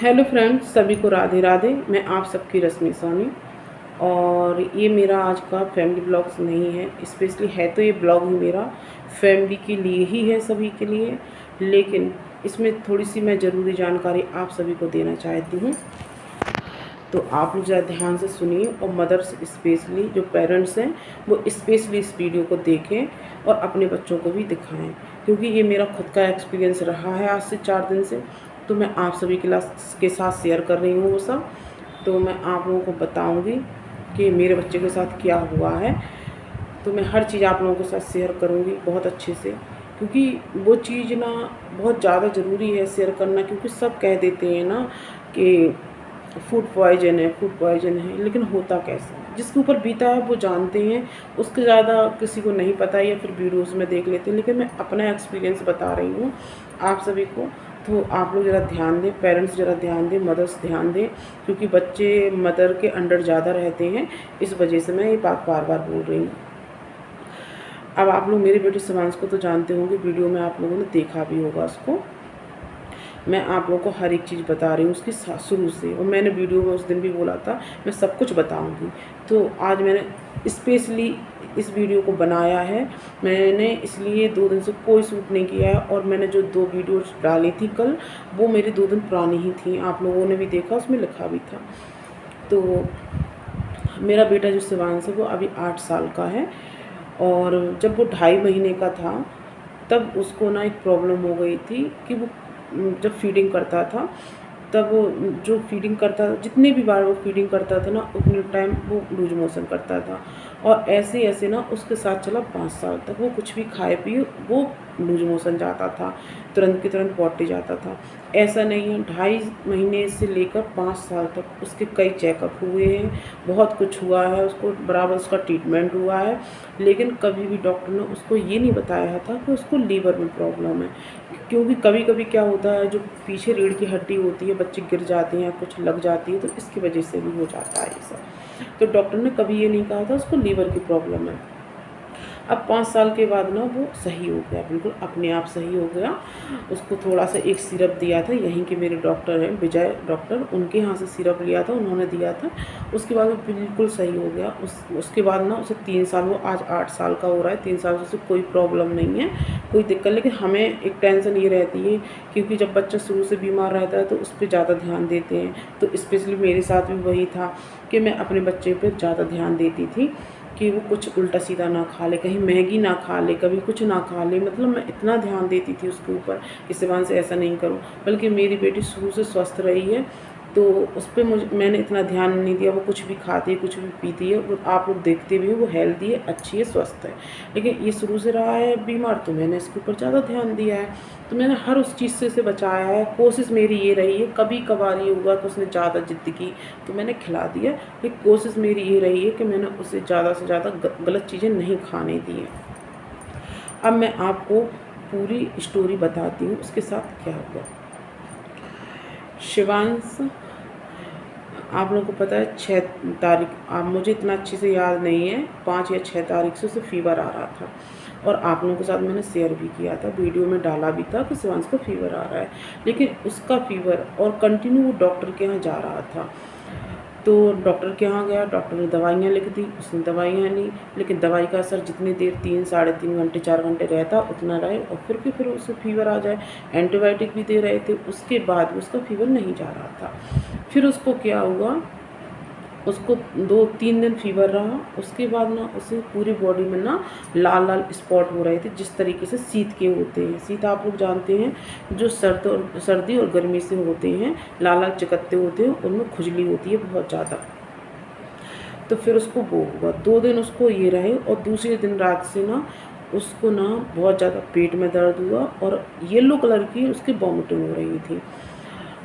Hello friends, सभी को राधे राधे। मैं आप सबकी रश्मि सोनी और ये मेरा आज का फैमिली ब्लॉग्स नहीं है। स्पेशली है तो ये ब्लॉग ही मेरा फैमिली के लिए ही है, सभी के लिए, लेकिन इसमें थोड़ी सी मैं ज़रूरी जानकारी आप सभी को देना चाहती हूँ। तो आप लोग ज़रा ध्यान से सुनिए और मदर्स स्पेशली जो पेरेंट्स हैं वो स्पेशली इस वीडियो को देखें और अपने बच्चों को भी दिखाएं, क्योंकि ये मेरा खुद का एक्सपीरियंस रहा है आज से 4 दिन से। तो मैं आप सभी के साथ शेयर कर रही हूँ वो सब। तो मैं आप लोगों को बताऊँगी कि मेरे बच्चे के साथ क्या हुआ है। तो मैं हर चीज़ आप लोगों के साथ शेयर करूँगी बहुत अच्छे से, क्योंकि वो चीज़ ना बहुत ज़्यादा ज़रूरी है शेयर करना। क्योंकि सब कह देते हैं ना कि फूड पॉइजन है, लेकिन होता कैसे है, जिसके ऊपर बीता है वो जानते हैं, उसके ज़्यादा किसी को नहीं पता है या फिर वीडियोज़ में देख लेते हैं। लेकिन मैं अपना एक्सपीरियंस बता रही हूँ आप सभी को। तो आप लोग ज़रा ध्यान दें, पेरेंट्स ज़रा ध्यान दें, मदर्स ध्यान दें, क्योंकि बच्चे मदर के अंडर ज़्यादा रहते हैं। इस वजह से मैं ये बात बार बार बोल रही हूँ। अब आप लोग मेरे बेटे शिवांश को तो जानते होंगे, वीडियो में आप लोगों ने देखा भी होगा उसको। मैं आप लोगों को हर एक चीज़ बता रही हूँ उसकी शुरू से, और मैंने वीडियो में उस दिन भी बोला था मैं सब कुछ बताऊँगी। तो आज मैंने स्पेशली इस वीडियो को बनाया है। मैंने इसलिए 2 दिन से कोई शूट नहीं किया है, और मैंने जो 2 वीडियो डाली थी कल, वो मेरी 2 दिन पुरानी ही थी। आप लोगों ने भी देखा, उसमें लिखा भी था। तो मेरा बेटा जो शिवांश है वो अभी 8 साल का है, और जब वो 2.5 महीने का था तब उसको ना एक प्रॉब्लम हो गई थी कि वो जब फीडिंग करता था, तब वो जो फीडिंग करता जितने भी बार वो फीडिंग करता था ना, उतने टाइम वो लूज मोशन करता था। और ऐसे ऐसे ना उसके साथ चला 5 साल तक। वो कुछ भी खाए पिए वो लूज मोशन जाता था, तुरंत की तुरंत पॉटी जाता था। ऐसा नहीं है, 2.5 महीने से लेकर 5 साल तक उसके कई चेकअप हुए हैं, बहुत कुछ हुआ है उसको, बराबर उसका ट्रीटमेंट हुआ है। लेकिन कभी भी डॉक्टर ने उसको ये नहीं बताया था कि उसको लीवर में प्रॉब्लम है। क्योंकि कभी कभी क्या होता है, जो पीछे रीढ़ की हड्डी होती है, बच्चे गिर जाते हैं, कुछ लग जाती है, तो इसकी वजह से भी हो जाता है ये सब। तो डॉक्टर ने कभी ये नहीं कहा था उसको लीवर की प्रॉब्लम है। अब 5 साल के बाद ना वो सही हो गया, बिल्कुल अपने आप सही हो गया। उसको थोड़ा सा एक सिरप दिया था, यहीं के मेरे डॉक्टर हैं विजय डॉक्टर, उनके यहाँ से सिरप लिया था, उन्होंने दिया था। उसके बाद वो बिल्कुल सही हो गया। उसके बाद ना उसे 3 साल, वो आज 8 साल का हो रहा है, 3 साल से उसे कोई प्रॉब्लम नहीं है, कोई दिक्कत। लेकिन हमें एक टेंशन ये रहती है, क्योंकि जब बच्चा शुरू से बीमार रहता है तो उस पर ज़्यादा ध्यान देते हैं। तो स्पेशली मेरे साथ भी वही था कि मैं अपने बच्चे पर ज़्यादा ध्यान देती थी कि वो कुछ उल्टा सीधा ना खा ले, कहीं मैगी ना खा ले, कभी कुछ ना खा ले। मतलब मैं इतना ध्यान देती थी उसके ऊपर कि शिवांश से ऐसा नहीं करूँ। बल्कि मेरी बेटी शुरू से स्वस्थ रही है, तो उस पर मैंने इतना ध्यान नहीं दिया। वो कुछ भी खाती है, कुछ भी पीती है, वो आप लोग देखते भी हो, वो हेल्दी है, अच्छी है, स्वस्थ है। लेकिन ये शुरू से रहा है बीमार, तो मैंने इसके ऊपर ज़्यादा ध्यान दिया है। तो मैंने हर उस चीज़ से इसे बचाया है। कोशिश मेरी ये रही है, कभी कभार ये हुआ कि उसने ज़्यादा ज़िद की तो मैंने खिला दिया, लेकिन कोशिश मेरी ये रही है कि मैंने उसे ज़्यादा से ज़्यादा गलत चीज़ें नहीं खाने दी हैं। अब मैं आपको पूरी स्टोरी बताती हूँ उसके साथ क्या हुआ। शिवांश, आप लोगों को पता है 6 तारीख, आप मुझे इतना अच्छे से याद नहीं है, 5 या 6 तारीख से उसे फीवर आ रहा था। और आप लोगों के साथ मैंने शेयर भी किया था, वीडियो में डाला भी था कि शिवांश को फीवर आ रहा है। लेकिन उसका फीवर और कंटिन्यू वो डॉक्टर के यहाँ जा रहा था। तो डॉक्टर के यहाँ गया, डॉक्टर ने दवाइयाँ लिख दी, उसने दवाइयाँ ली। लेकिन दवाई का असर जितनी देर 3 साढ़े 3 घंटे 4 घंटे रहता उतना रहे, और फिर उसे फीवर आ जाए। एंटीबायोटिक भी दे रहे थे, उसके बाद भी उसका फीवर नहीं जा रहा था। फिर उसको क्या हुआ, उसको 2-3 दिन फीवर रहा। उसके बाद ना उसे पूरी बॉडी में ना लाल लाल स्पॉट हो रहे थे, जिस तरीके से शीत के होते हैं। शीत आप लोग जानते हैं, जो सर्दी और गर्मी से होते हैं, लाल लाल चिकत्ते होते हैं, उनमें खुजली होती है बहुत ज़्यादा। तो फिर उसको वो हुआ, 2 दिन उसको ये रहे, और दूसरे दिन रात से ना उसको ना बहुत ज़्यादा पेट में दर्द हुआ, और येलो कलर की उसकी वॉमिटिंग हो रही थी,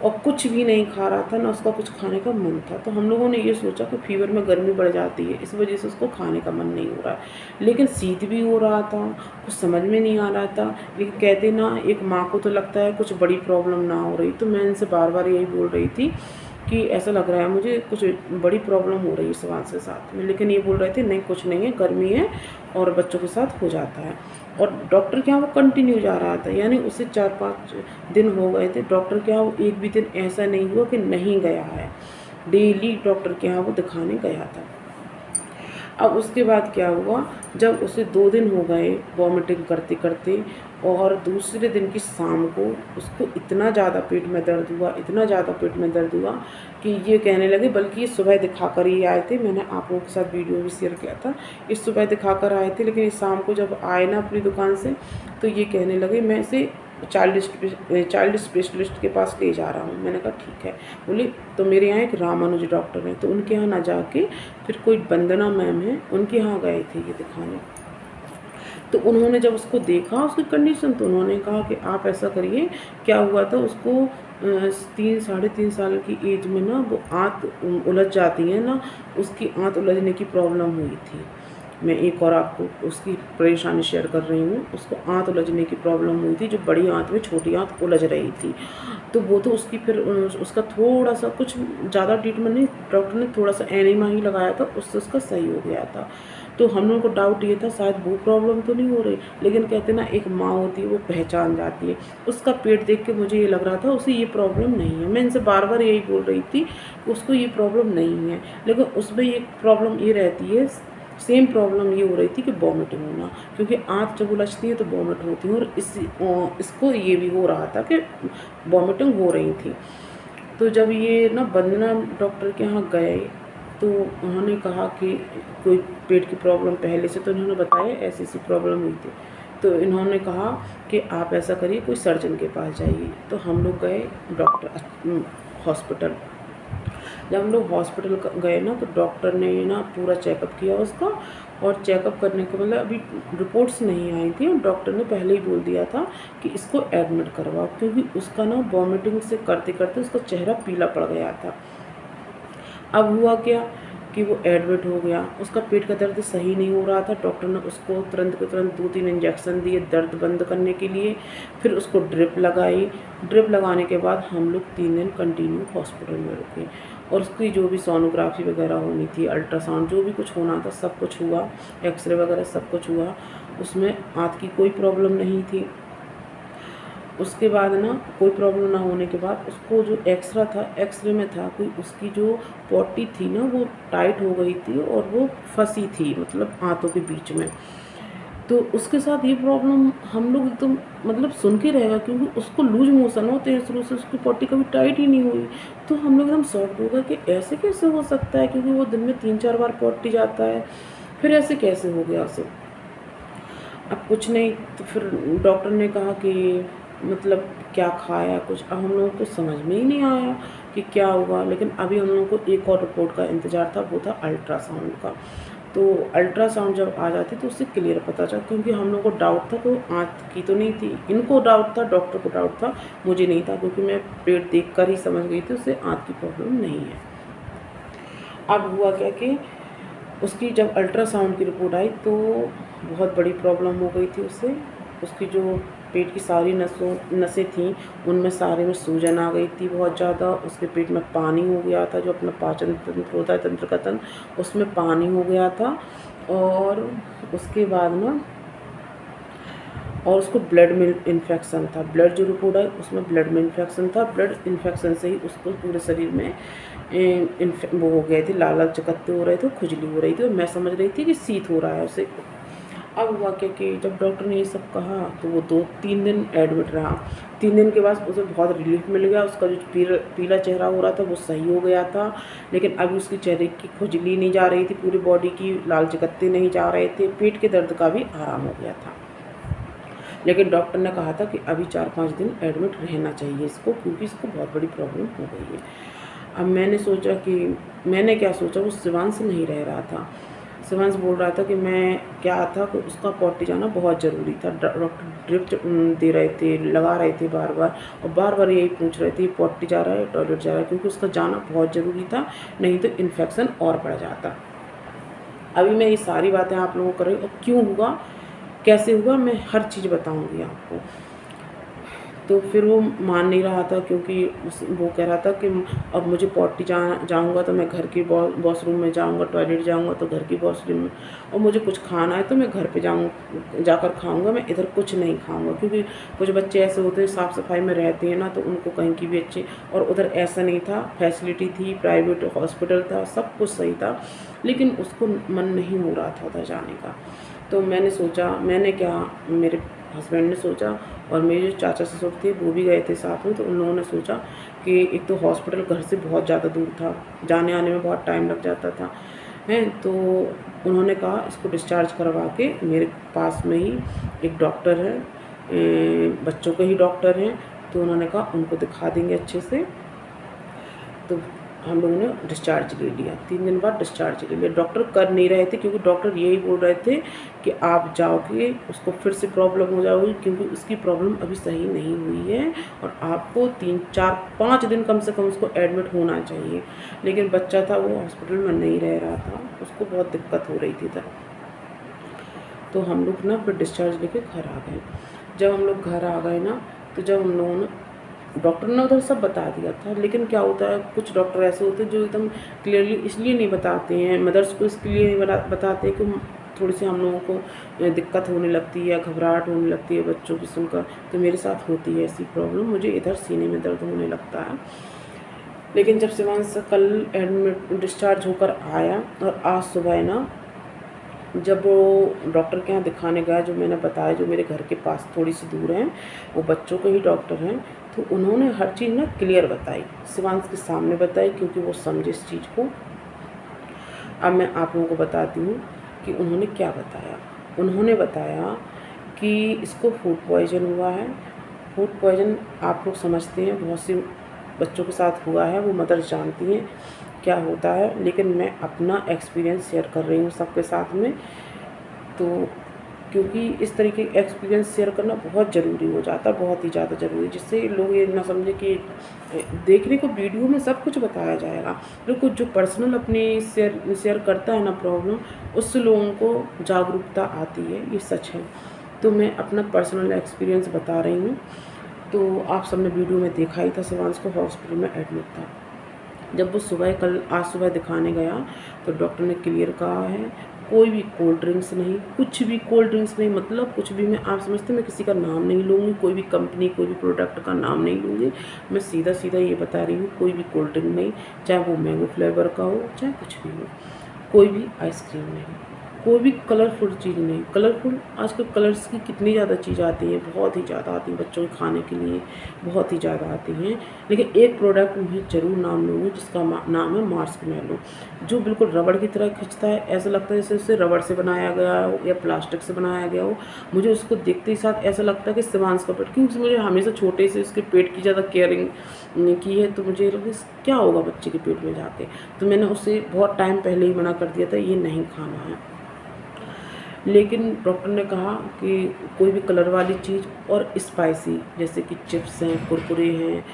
और कुछ भी नहीं खा रहा था, ना उसका कुछ खाने का मन था। तो हम लोगों ने ये सोचा कि फीवर में गर्मी बढ़ जाती है, इस वजह से उसको खाने का मन नहीं हो रहा है। लेकिन शीत भी हो रहा था, कुछ समझ में नहीं आ रहा था। लेकिन कहते ना, एक माँ को तो लगता है कुछ बड़ी प्रॉब्लम ना हो रही। तो मैं इनसे बार बार यही बोल रही थी कि ऐसा लग रहा है मुझे कुछ बड़ी प्रॉब्लम हो रही है शिवांश के साथ में, लेकिन ये बोल रहे थे नहीं कुछ नहीं है, गर्मी है और बच्चों के साथ हो जाता है। और डॉक्टर के यहाँ वो कंटिन्यू जा रहा था, यानी उसे 4-5 दिन हो गए थे डॉक्टर के यहाँ, वो एक भी दिन ऐसा नहीं हुआ कि नहीं गया है, डेली डॉक्टर के यहाँ वो दिखाने गया था। अब उसके बाद क्या हुआ, जब उसे 2 दिन हो गए वॉमिटिंग करते करते, और दूसरे दिन की शाम को उसको इतना ज़्यादा पेट में दर्द हुआ, इतना ज़्यादा पेट में दर्द हुआ कि ये कहने लगे, बल्कि ये सुबह दिखा कर ही आए थे, मैंने आप लोगों के साथ वीडियो भी शेयर किया था, इस सुबह दिखा कर आए थे, लेकिन इस शाम को जब आए ना अपनी दुकान से, तो ये कहने लगे मैं इसे चाइल्ड स्पेशलिस्ट के पास ले जा रहा हूँ। मैंने कहा ठीक है। बोले तो मेरे यहाँ एक रामानुज डॉक्टर हैं, तो उनके यहाँ ना जाके फिर कोई वंदना मैम है उनके यहाँ गए थे ये दिखाने। तो उन्होंने जब उसको देखा उसकी कंडीशन, तो उन्होंने कहा कि आप ऐसा करिए, क्या हुआ था उसको 3-3.5 साल की एज में ना वो आंत उलझ जाती है ना, उसकी आंत उलझने की प्रॉब्लम हुई थी। मैं एक और आपको उसकी परेशानी शेयर कर रही हूँ। उसको आंत उलझने की प्रॉब्लम हुई थी, जो बड़ी आंत में छोटी आंत उलझ रही थी। तो वो तो उसकी फिर उसका थोड़ा सा कुछ ज़्यादा ट्रीटमेंट नहीं, डॉक्टर ने थोड़ा सा एनिमा ही लगाया था, उससे उसका सही हो गया था। तो हम लोगों को डाउट ये था शायद वो प्रॉब्लम तो नहीं हो रही, लेकिन कहते ना एक माँ होती है वो पहचान जाती है। उसका पेट देख के मुझे ये लग रहा था उसे ये प्रॉब्लम नहीं है। मैं इनसे बार बार यही बोल रही थी कि उसको ये प्रॉब्लम नहीं है, लेकिन उसमें ये प्रॉब्लम ये रहती है, सेम प्रॉब्लम ये हो रही थी कि वॉमिटिंग होना, क्योंकि आँत जब उलझती है तो वॉमिट होती है, और इसको ये भी हो रहा था कि वॉमिटिंग हो रही थी। तो जब ये ना वंदना डॉक्टर के यहाँ गए, तो उन्होंने कहा कि कोई पेट की प्रॉब्लम पहले से, तो इन्होंने बताया ऐसी ऐसी प्रॉब्लम हुई थी। तो इन्होंने कहा कि आप ऐसा करिए कोई सर्जन के पास जाइए। तो हम लोग गए डॉक्टर हॉस्पिटल। जब हम लोग हॉस्पिटल गए ना, तो डॉक्टर ने ना पूरा चेकअप किया उसका, और चेकअप करने के मतलब अभी रिपोर्ट्स नहीं आई थी, और डॉक्टर ने पहले ही बोल दिया था कि इसको एडमिट करवाओ, क्योंकि उसका ना वॉमिटिंग से करते करते उसका चेहरा पीला पड़ गया था। अब हुआ क्या कि वो एडमिट हो गया, उसका पेट का दर्द सही नहीं हो रहा था। डॉक्टर ने उसको तुरंत के तुरंत 2-3 इंजेक्शन दिए दर्द बंद करने के लिए, फिर उसको ड्रिप लगाई। ड्रिप लगाने के बाद हम लोग 3 दिन कंटिन्यू हॉस्पिटल में रुके, और उसकी जो भी सोनोग्राफी वगैरह होनी थी, अल्ट्रासाउंड जो भी कुछ होना था सब कुछ हुआ, एक्सरे वगैरह सब कुछ हुआ। उसमें आँत की कोई प्रॉब्लम नहीं थी। उसके बाद ना कोई प्रॉब्लम ना होने के बाद उसको जो एक्सरा था, एक्सरे में था कोई उसकी जो पॉटी थी ना वो टाइट हो गई थी, और वो फंसी थी मतलब आंतों के बीच में। तो उसके साथ ये प्रॉब्लम हम लोग एकदम मतलब सुन के रहेगा, क्योंकि उसको लूज मोशन होते हैं शुरू से, उसकी पॉटी कभी टाइट ही नहीं हुई। तो हम लोग एकदम शॉक्ड हो गए कि ऐसे कैसे हो सकता है, क्योंकि वो दिन में 3-4 बार पॉटी जाता है, फिर ऐसे कैसे हो गया उसे। अब कुछ नहीं, तो फिर डॉक्टर ने कहा कि मतलब क्या खाया कुछ, अब हम लोगों को समझ में ही नहीं आया कि क्या हुआ। लेकिन अभी हम लोगों को एक और रिपोर्ट का इंतज़ार था, वो था अल्ट्रासाउंड का। तो अल्ट्रासाउंड जब आ जाती तो उससे क्लियर पता चला, क्योंकि हम लोगों को डाउट था कि वो आँत की तो नहीं थी। इनको डाउट था, डॉक्टर को डाउट था, मुझे नहीं था, क्योंकि मैं पेट देख कर ही समझ गई थी उससे आँत की प्रॉब्लम नहीं है। अब हुआ क्या कि उसकी जब अल्ट्रासाउंड की रिपोर्ट आई तो बहुत बड़ी प्रॉब्लम हो गई थी उससे। उसकी जो पेट की सारी नसें थीं उनमें सारे में सूजन आ गई थी बहुत ज़्यादा। उसके पेट में पानी हो गया था, जो अपना पाचन तंत्र होता है, तंत्र का तंत्र, उसमें पानी हो गया था। और उसके बाद ना और उसको ब्लड में इन्फेक्शन था। ब्लड जो रिपोर्ट आई उसमें ब्लड में इन्फेक्शन था। ब्लड इन्फेक्शन से ही उसको पूरे शरीर में वो हो गए थे, लाल लाल चकत्ते हो रहे थे, खुजली हो रही थी, और मैं समझ रही थी कि शीत हो रहा है उसे। अब हुआ क्या कि जब डॉक्टर ने ये सब कहा तो वो 2-3 दिन एडमिट रहा। 3 दिन के बाद उसे बहुत रिलीफ मिल गया, उसका जो पीला चेहरा हो रहा था वो सही हो गया था। लेकिन अभी उसके चेहरे की खुजली नहीं जा रही थी, पूरी बॉडी की लाल चकत्ते नहीं जा रहे थे, पेट के दर्द का भी आराम हो गया था। लेकिन डॉक्टर ने कहा था कि अभी 4-5 दिन एडमिट रहना चाहिए इसको, क्योंकि इसको बहुत बड़ी प्रॉब्लम हो गई है। अब मैंने क्या सोचा, वो शिवांश नहीं रह रहा था। शिवांश बोल रहा था कि मैं क्या था कि उसका पॉटी जाना बहुत ज़रूरी था। डॉक्टर ड्रिप दे रहे थे, लगा रहे थे बार बार, और बार बार यही पूछ रहे थे पॉटी जा रहा है, टॉयलेट जा रहा है, क्योंकि उसका जाना बहुत ज़रूरी था, नहीं तो इन्फेक्शन और बढ़ जाता। अभी मैं ये सारी बातें आप लोगों को कर रही हूँ, और क्यों हुआ, कैसे हुआ, मैं हर चीज़ बताऊँगी आपको। तो फिर वो मान नहीं रहा था, क्योंकि वो कह रहा था कि अब मुझे पॉटी जाऊँगा तो मैं घर की वॉशरूम में जाऊँगा, टॉयलेट जाऊँगा तो घर की वॉशरूम में, और मुझे कुछ खाना है तो मैं घर पे जाकर खाऊँगा, मैं इधर कुछ नहीं खाऊँगा। क्योंकि कुछ बच्चे ऐसे होते हैं साफ़ सफाई में रहते हैं ना, तो उनको कहीं की भी अच्छी, और उधर ऐसा नहीं था, फैसिलिटी थी, प्राइवेट हॉस्पिटल था, सब कुछ सही था, लेकिन उसको मन नहीं हो रहा था उधर जाने का। तो मेरे हस्बैंड ने सोचा, और मेरे जो चाचा ससुर थे वो भी गए थे साथ में, तो उन लोगों ने सोचा कि एक तो हॉस्पिटल घर से बहुत ज़्यादा दूर था, जाने आने में बहुत टाइम लग जाता था, हैं, तो उन्होंने कहा इसको डिस्चार्ज करवा के, मेरे पास में ही एक डॉक्टर है, बच्चों के ही डॉक्टर हैं, तो उन्होंने कहा उनको दिखा देंगे अच्छे से। तो हम लोगों ने डिस्चार्ज ले लिया, 3 दिन बाद डिस्चार्ज ले लिया। डॉक्टर कर नहीं रहे थे, क्योंकि डॉक्टर यही बोल रहे थे कि आप जाओगे उसको फिर से प्रॉब्लम हो जाएगी, क्योंकि उसकी प्रॉब्लम अभी सही नहीं हुई है, और आपको 3, 4, 5 दिन कम से कम उसको एडमिट होना चाहिए। लेकिन बच्चा था वो हॉस्पिटल में नहीं रह रहा था, उसको बहुत दिक्कत हो रही थी तब। तो हम लोग ना फिर डिस्चार्ज लेके घर आ गए। जब हम लोग घर आ गए ना, तो जब हम लोगों ने, डॉक्टर ने उधर सब बता दिया था, लेकिन क्या होता है कुछ डॉक्टर ऐसे होते हैं जो एकदम क्लियरली इसलिए नहीं बताते हैं, मदर्स को इसके लिए नहीं बताते हैं कि थोड़ी सी हम लोगों को दिक्कत होने लगती है, घबराहट होने लगती है बच्चों की सुनकर। तो मेरे साथ होती है ऐसी प्रॉब्लम, मुझे इधर सीने में दर्द होने लगता है। लेकिन जब शिवांश कल एडमिट डिस्चार्ज होकर आया, और आज सुबह ना जब वो डॉक्टर के यहाँ दिखाने गया, जो मैंने बताया जो मेरे घर के पास थोड़ी सी दूर हैं, वो बच्चों के ही डॉक्टर हैं, तो उन्होंने हर चीज़ ना क्लियर बताई, शिवांश के सामने बताई, क्योंकि वो समझे इस चीज़ को। अब मैं आप लोगों को बताती हूँ कि उन्होंने क्या बताया। उन्होंने बताया कि इसको फूड पॉइजन हुआ है। फूड पॉइजन आप लोग समझते हैं, बहुत सी बच्चों के साथ हुआ है, वो मदर्स जानती हैं क्या होता है, लेकिन मैं अपना एक्सपीरियंस शेयर कर रही हूँ सबके साथ में। तो क्योंकि इस तरीके का एक्सपीरियंस शेयर करना बहुत ज़रूरी हो जाता है, बहुत ही ज़्यादा ज़रूरी, जिससे लोग ये ना समझे कि देखने को वीडियो में सब कुछ बताया जाएगा, लेकिन जो पर्सनल अपनी शेयर करता है ना प्रॉब्लम, उससे लोगों को जागरूकता आती है, ये सच है। तो मैं अपना पर्सनल एक्सपीरियंस बता रही हूँ। तो आप सबने वीडियो में देखा ही था, शिवांश को हॉस्पिटल में एडमिट था। जब वो आज सुबह दिखाने गया, तो डॉक्टर ने क्लियर कहा है कोई भी कोल्ड ड्रिंक्स नहीं, कुछ भी कोल्ड ड्रिंक्स नहीं, मतलब कुछ भी। मैं आप समझते, मैं किसी का नाम नहीं लूँगी, कोई भी कंपनी, कोई भी प्रोडक्ट का नाम नहीं लूँगी, मैं सीधा सीधा ये बता रही हूँ, कोई भी कोल्ड ड्रिंक नहीं, चाहे वो मैंगो फ्लेवर का हो, चाहे कुछ भी हो, कोई भी आइसक्रीम नहीं, कोई भी कलरफुल चीज़ नहीं। कलरफुल आजकल कलर्स की कितनी ज़्यादा चीज़ आती है, बहुत ही ज़्यादा आती हैं बच्चों के खाने के लिए, बहुत ही ज़्यादा आती हैं। लेकिन एक प्रोडक्ट मैं ज़रूर नाम लूँगी, जिसका नाम है मार्शमैलो, जो बिल्कुल रबड़ की तरह खिंचता है, ऐसा लगता है जैसे उसे रबड़ से बनाया गया हो या प्लास्टिक से बनाया गया हो। मुझे उसको देखते ही साथ ऐसा लगता है कि शिवांश का पेट, क्योंकि मुझे हमेशा छोटे से उसके पेट की ज़्यादा केयरिंग की है, तो मुझे लगा क्या होगा बच्चे के पेट में जाके। तो मैंने उसे बहुत टाइम पहले ही मना कर दिया था, ये नहीं खाना है। लेकिन डॉक्टर ने कहा कि कोई भी कलर वाली चीज़ और स्पाइसी, जैसे कि चिप्स हैं, कुरकुरे हैं,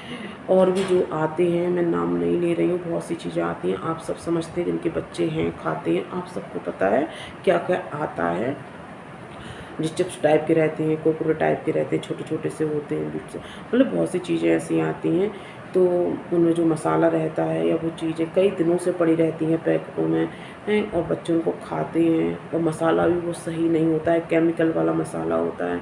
और भी जो आते हैं, मैं नाम नहीं ले रही हूँ, बहुत सी चीज़ें आती हैं, आप सब समझते हैं, जिनके बच्चे हैं खाते हैं, आप सबको पता है क्या क्या आता है। जो चिप्स टाइप के रहते हैं, कुरकुरे टाइप के रहते हैं, छोटे छोटे से होते हैं, मतलब बहुत सी चीज़ें ऐसी आती हैं। तो उनमें जो मसाला रहता है या वो चीज़ें कई दिनों से पड़ी रहती हैं पैकेटों में हैं, और बच्चे उनको खाते हैं, और मसाला भी वो सही नहीं होता है, केमिकल वाला मसाला होता है,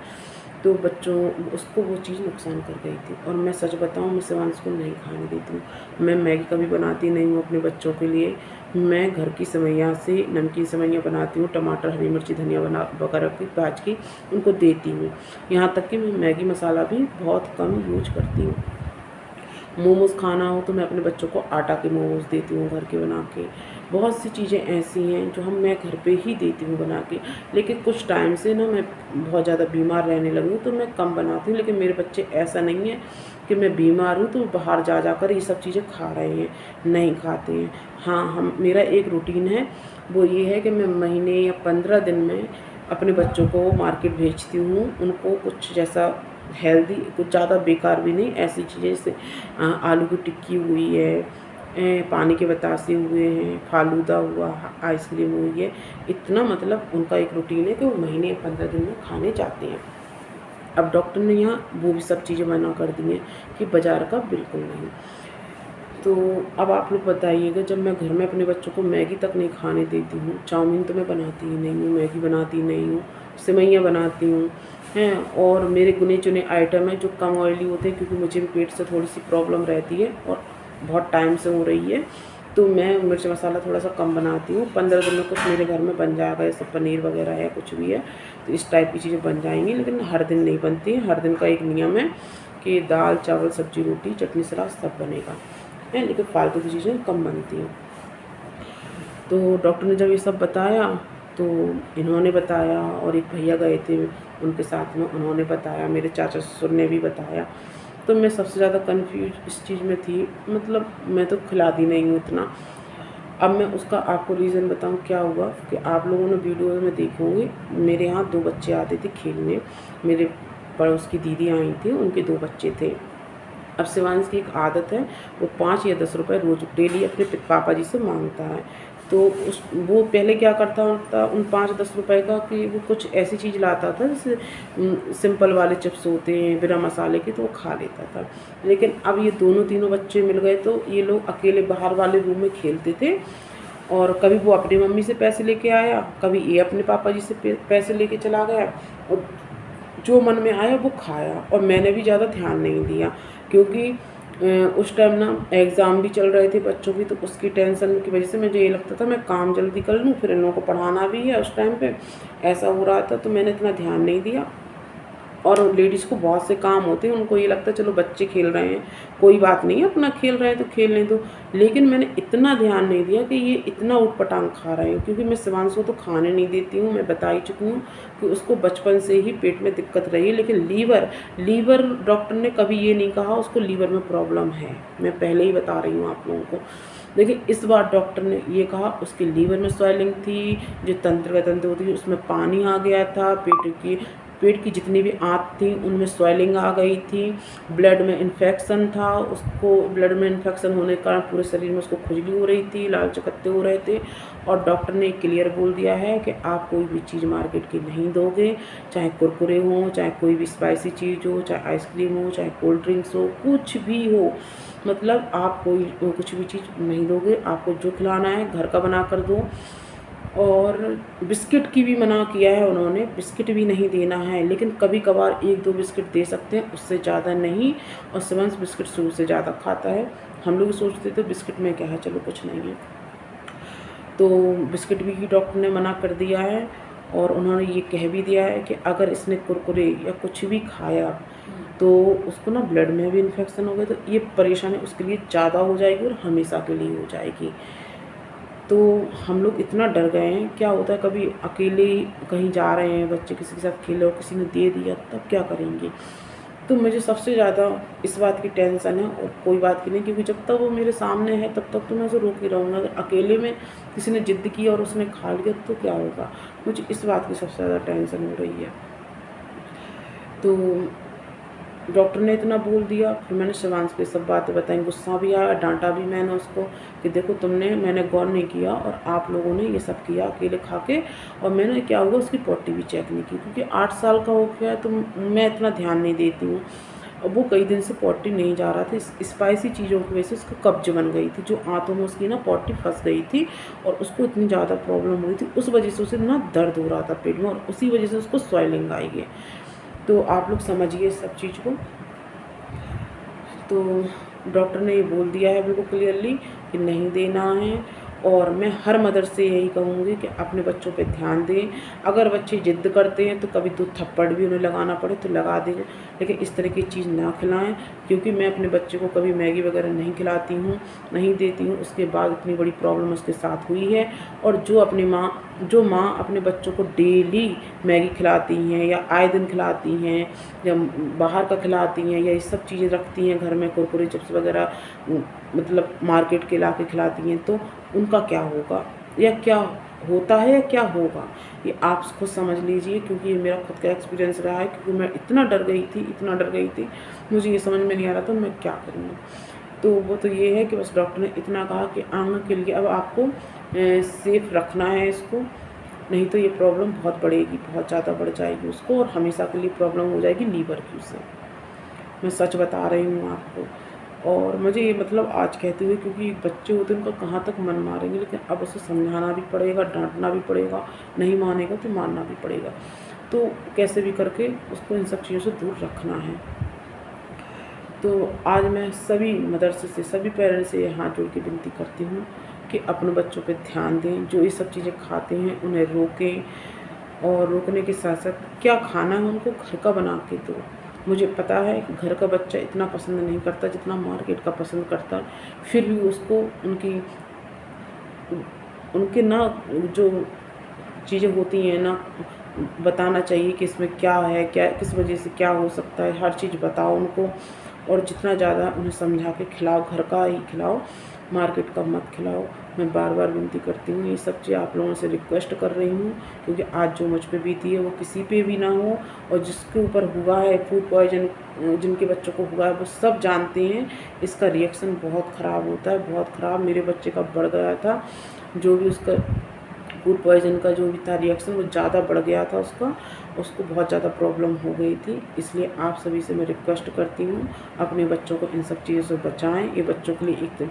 तो बच्चों उसको वो चीज़ नुकसान कर गई थी। और मैं सच बताऊँ, मैं शिवांश को नहीं खाने देती हूँ। मैं मैगी कभी बनाती नहीं हूँ अपने बच्चों के लिए, मैं घर की सेवइयाँ से नमकीन सेवइयाँ बनाती हूँ, टमाटर, हरी मिर्ची, धनिया वगैरह की प्याज की उनको देती हूँ। यहाँ तक कि मैं मैगी मसाला भी बहुत कम यूज करती हूँ। मोमोज़ खाना हो तो मैं अपने बच्चों को आटा के मोमोज़ देती हूँ घर के बना के। बहुत सी चीज़ें ऐसी हैं जो मैं घर पे ही देती हूँ बना के। लेकिन कुछ टाइम से ना मैं बहुत ज़्यादा बीमार रहने लगी हूँ, तो मैं कम बनाती हूँ। लेकिन मेरे बच्चे ऐसा नहीं है कि मैं बीमार हूँ तो बाहर जा कर ये सब चीज़ें खा रहे हैं, नहीं खाते हैं। हाँ, मेरा एक रूटीन है, वो ये है कि मैं महीने या 15 दिन में अपने बच्चों को मार्केट भेजती हूँ। उनको कुछ जैसा हेल्दी, कुछ ज़्यादा बेकार भी नहीं, ऐसी चीज़ें जैसे आलू की टिक्की हुई है, पानी के बतासे हुए हैं, फालूदा हुआ, आइसक्रीम हुई है। इतना मतलब उनका एक रूटीन है कि वो महीने या 15 दिन में खाने जाते हैं। अब डॉक्टर ने यहाँ वो भी सब चीज़ें मना कर दी हैं कि बाज़ार का बिल्कुल नहीं। तो अब आप लोग बताइएगा, जब मैं घर में अपने बच्चों को मैगी तक नहीं खाने देती हूँ, चाउमीन तो मैं बनाती ही नहीं हूँ, मैगी बनाती नहीं हूँ, सेवइयाँ बनाती हूँ, हैं, और मेरे गिने-चुने आइटम हैं जो कम ऑयली होते हैं, क्योंकि मुझे भी पेट से थोड़ी-सी प्रॉब्लम रहती है और बहुत टाइम से हो रही है। तो मैं मिर्च मसाला थोड़ा-सा कम बनाती हूँ। 15 दिन में कुछ मेरे घर में बन जाएगा, जैसे पनीर वगैरह है, कुछ भी है, तो इस टाइप की चीज़ें बन जाएँगी, लेकिन हर दिन नहीं बनती हैं। हर दिन का एक नियम है कि दाल, चावल, सब्ज़ी, रोटी, चटनी, सलाद सब बनेगा, है, लेकिन फालतू की चीज़ें कम बनती हैं। तो डॉक्टर ने जब ये सब बताया, तो इन्होंने बताया और एक भैया गए थे उनके साथ में, उन्होंने बताया, मेरे चाचा ससुर ने भी बताया। तो मैं सबसे ज़्यादा कन्फ्यूज़ इस चीज़ में थी, मतलब मैं तो खिलाती नहीं हूँ इतना। अब मैं उसका आपको रीज़न बताऊँ क्या हुआ, कि आप लोगों ने वीडियो में देखे होंगे, मेरे यहाँ 2 बच्चे आते थे खेलने, मेरे पड़ोस की दीदी आई थी, उनके 2 बच्चे थे। अब शिवांश की एक आदत है, वो 5 या 10 रुपए रोज़ डेली अपने पापा जी से माँगता है। तो वो पहले क्या करता था उन 5-10 रुपए का, कि वो कुछ ऐसी चीज़ लाता था जैसे सिंपल वाले चिप्स होते हैं बिना मसाले के, तो वो खा लेता था। लेकिन अब ये दोनों तीनों बच्चे मिल गए, तो ये लोग अकेले बाहर वाले रूम में खेलते थे, और कभी वो अपनी मम्मी से पैसे लेके आया, कभी ये अपने पापा जी से पैसे लेके चला गया, और जो मन में आया वो खाया, और मैंने भी ज़्यादा ध्यान नहीं दिया, क्योंकि उस टाइम ना एग्ज़ाम भी चल रहे थे बच्चों की, तो उसकी टेंशन की वजह से मुझे ये लगता था मैं काम जल्दी कर लूँ, फिर इन लोगों को पढ़ाना भी है उस टाइम पे, ऐसा हो रहा था, तो मैंने इतना ध्यान नहीं दिया। और लेडीज़ को बहुत से काम होते हैं, उनको ये लगता है चलो बच्चे खेल रहे हैं, कोई बात नहीं है, अपना खेल रहे हैं तो खेलने दो। लेकिन मैंने इतना ध्यान नहीं दिया कि ये इतना ऊट-पटांग खा रहे हैं, क्योंकि मैं शिवांश को तो खाने नहीं देती हूँ, मैं बता ही चुकी हूँ कि उसको बचपन से ही पेट में दिक्कत रही है। लेकिन लीवर डॉक्टर ने कभी ये नहीं कहा उसको लीवर में प्रॉब्लम है, मैं पहले ही बता रही हूँ आप लोगों को। देखिए, इस बार डॉक्टर ने ये कहा उसके लीवर में स्वेलिंग थी, जो तंत्र होती है उसमें पानी आ गया था, पेट की जितनी भी आंत थी उनमें स्वेलिंग आ गई थी, ब्लड में इन्फेक्शन था, उसको ब्लड में इन्फेक्शन होने के कारण पूरे शरीर में उसको खुजली हो रही थी, लाल चकत्ते हो रहे थे, और डॉक्टर ने क्लियर बोल दिया है कि आप कोई भी चीज़ मार्केट की नहीं दोगे, चाहे कुरकुरे हों, चाहे कोई भी स्पाइसी चीज़ हो, चाहे आइसक्रीम हो, चाहे कोल्ड ड्रिंक्स हो, कुछ भी हो, मतलब आप कोई कुछ भी चीज़ नहीं दोगे, आपको जो खिलाना है घर का बना कर दो। और बिस्किट की भी मना किया है उन्होंने, बिस्किट भी नहीं देना है, लेकिन कभी-कभार 1-2 बिस्किट दे सकते हैं, उससे ज़्यादा नहीं। और शिवांश बिस्किट शुरू से ज़्यादा खाता है। हम लोग सोचते थे बिस्किट में क्या है, चलो कुछ नहीं है। तो बिस्किट भी डॉक्टर ने मना कर दिया है, और उन्होंने ये कह भी दिया है कि अगर इसने कुरकुरे या कुछ भी खाया, तो उसको ना ब्लड में भी इन्फेक्शन हो गया, तो ये परेशानी उसके लिए ज़्यादा हो जाएगी और हमेशा के लिए हो जाएगी। तो हम लोग इतना डर गए हैं, क्या होता है कभी अकेले कहीं जा रहे हैं, बच्चे किसी के साथ खेले और किसी ने दे दिया, तब क्या करेंगे। तो मुझे सबसे ज़्यादा इस बात की टेंशन है, और कोई बात की नहीं, क्योंकि जब तक वो मेरे सामने है तब तक तो मैं उसे रोक ही रहूँगा। अगर अकेले में किसी ने ज़िद की और उसने खा लिया तो क्या होगा, मुझे इस बात की सबसे ज़्यादा टेंशन हो रही है। तो डॉक्टर ने इतना बोल दिया, फिर मैंने शिवांश को ये सब बातें बताई, गुस्सा भी आया, डाँटा भी मैंने उसको कि देखो मैंने गौर नहीं किया और आप लोगों ने ये सब किया अकेले खा के, और मैंने क्या हुआ उसकी पॉटी भी चेक नहीं की, क्योंकि 8 साल का हो गया है, तो मैं इतना ध्यान नहीं देती हूँ। अब वो कई दिन से पॉटी नहीं जा रहा था, स्पाइसी चीज़ों की वजह से उसको कब्ज बन गई थी, जो आंतों में उसकी ना पॉटी फँस गई थी, और उसको इतनी ज़्यादा प्रॉब्लम हुई थी, उस वजह से उसे ना दर्द हो रहा था पेट में, और उसी वजह से उसको स्वेलिंग आई है। तो आप लोग समझिए इस सब चीज़ को। तो डॉक्टर ने ये बोल दिया है बिल्कुल क्लियरली कि नहीं देना है, और मैं हर मदर से यही कहूँगी कि अपने बच्चों पे ध्यान दें। अगर बच्चे ज़िद करते हैं तो कभी 2 थप्पड़ भी उन्हें लगाना पड़े तो लगा दें, लेकिन इस तरह की चीज़ ना खिलाएं, क्योंकि मैं अपने बच्चे को कभी मैगी वगैरह नहीं खिलाती हूँ, नहीं देती हूँ। उसके बाद इतनी बड़ी प्रॉब्लम उसके साथ हुई है। और जो माँ अपने बच्चों को डेली मैगी खिलाती हैं, या आए दिन खिलाती हैं, या बाहर का खिलाती हैं, या ये सब चीज़ें रखती हैं घर में, कुरकुरे चिप्स वगैरह मतलब मार्केट के ला के खिलाती हैं, तो उनका क्या होगा, या क्या होता है, या क्या होगा, ये आप खुद समझ लीजिए, क्योंकि ये मेरा खुद का एक्सपीरियंस रहा है। क्योंकि मैं इतना डर गई थी, मुझे ये समझ में नहीं आ रहा था मैं क्या करूँगी। तो वो तो ये है कि बस डॉक्टर ने इतना कहा कि आगे के लिए अब आपको सेफ रखना है इसको, नहीं तो ये प्रॉब्लम बहुत बढ़ेगी, बहुत ज़्यादा बढ़ जाएगी उसको और हमेशा के लिए प्रॉब्लम हो जाएगी लीवर की उसे। मैं सच बता रही हूँ आपको। और मुझे ये मतलब आज कहते हुए, क्योंकि बच्चे होते हैं उनका कहाँ तक मन मारेंगे, लेकिन अब उसे समझाना भी पड़ेगा, डाँटना भी पड़ेगा, नहीं मानेगा तो मारना भी पड़ेगा। तो कैसे भी करके उसको इन सब चीज़ों से दूर रखना है। तो आज मैं सभी मदरसे से, सभी पेरेंट्स से हाथ जोड़ के विनती करती हूँ कि अपने बच्चों पे ध्यान दें, जो ये सब चीज़ें खाते हैं उन्हें रोकें, और रोकने के साथ साथ क्या खाना है उनको घर का बना के दो। मुझे पता है कि घर का बच्चा इतना पसंद नहीं करता जितना मार्केट का पसंद करता है, फिर भी उसको उनके ना जो चीज़ें होती हैं ना, बताना चाहिए कि इसमें क्या है, क्या किस वजह से क्या हो सकता है, हर चीज़ बताओ उनको। और जितना ज़्यादा उन्हें समझा के खिलाओ, घर का ही खिलाओ, मार्केट का मत खिलाओ। मैं बार बार विनती करती हूँ, ये सब चीज़ आप लोगों से रिक्वेस्ट कर रही हूँ, क्योंकि आज जो मुझ पे बीती है वो किसी पे भी ना हो। और जिसके ऊपर हुआ है फूड पॉइजन, जिनके बच्चों को हुआ है वो सब जानते हैं, इसका रिएक्शन बहुत ख़राब होता है, बहुत ख़राब। मेरे बच्चे का बढ़ गया था, जो भी उसका फूड पॉइज़न का जो भी था रिएक्शन वो ज़्यादा बढ़ गया था उसको बहुत ज़्यादा प्रॉब्लम हो गई थी। इसलिए आप सभी से मैं रिक्वेस्ट करती हूँ, अपने बच्चों को इन सब चीज़ों से बचाएं। ये बच्चों के लिए एक तो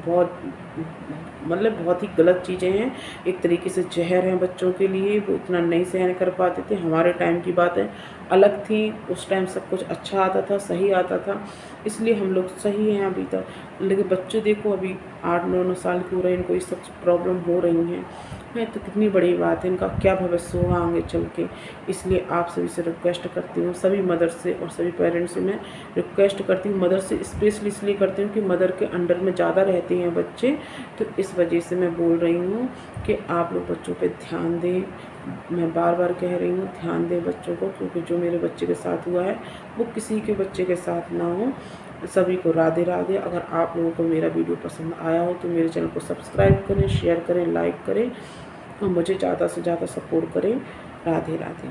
बहुत ही गलत चीज़ें हैं, एक तरीके से जहर हैं बच्चों के लिए। वो इतना नहीं सहन कर पाते थे। हमारे टाइम की बातें अलग थी, उस टाइम सब कुछ अच्छा आता था, सही आता था, इसलिए हम लोग सही हैं अभी तक। लेकिन बच्चे देखो अभी 8-9 साल के हो रहे हैं, इनको ये सब प्रॉब्लम हो रही हैं। मैं तो कितनी बड़ी बात है, इनका क्या भविष्य होगा आगे चल के। इसलिए आप सभी से रिक्वेस्ट करती हूँ, सभी मदर से और सभी पेरेंट्स से मैं रिक्वेस्ट करती हूँ। मदर से स्पेशली इसलिए करती हूँ कि मदर के अंडर में ज़्यादा रहते हैं बच्चे, तो इस वजह से मैं बोल रही हूँ कि आप लोग बच्चों पे ध्यान दें। मैं बार बार कह रही हूँ ध्यान दें बच्चों को, क्योंकि जो मेरे बच्चे के साथ हुआ है वो किसी के बच्चे के साथ ना हो। सभी को राधे राधे। अगर आप लोगों को मेरा वीडियो पसंद आया हो तो मेरे चैनल को सब्सक्राइब करें, शेयर करें, लाइक करें और मुझे ज़्यादा से ज़्यादा सपोर्ट करें। राधे राधे।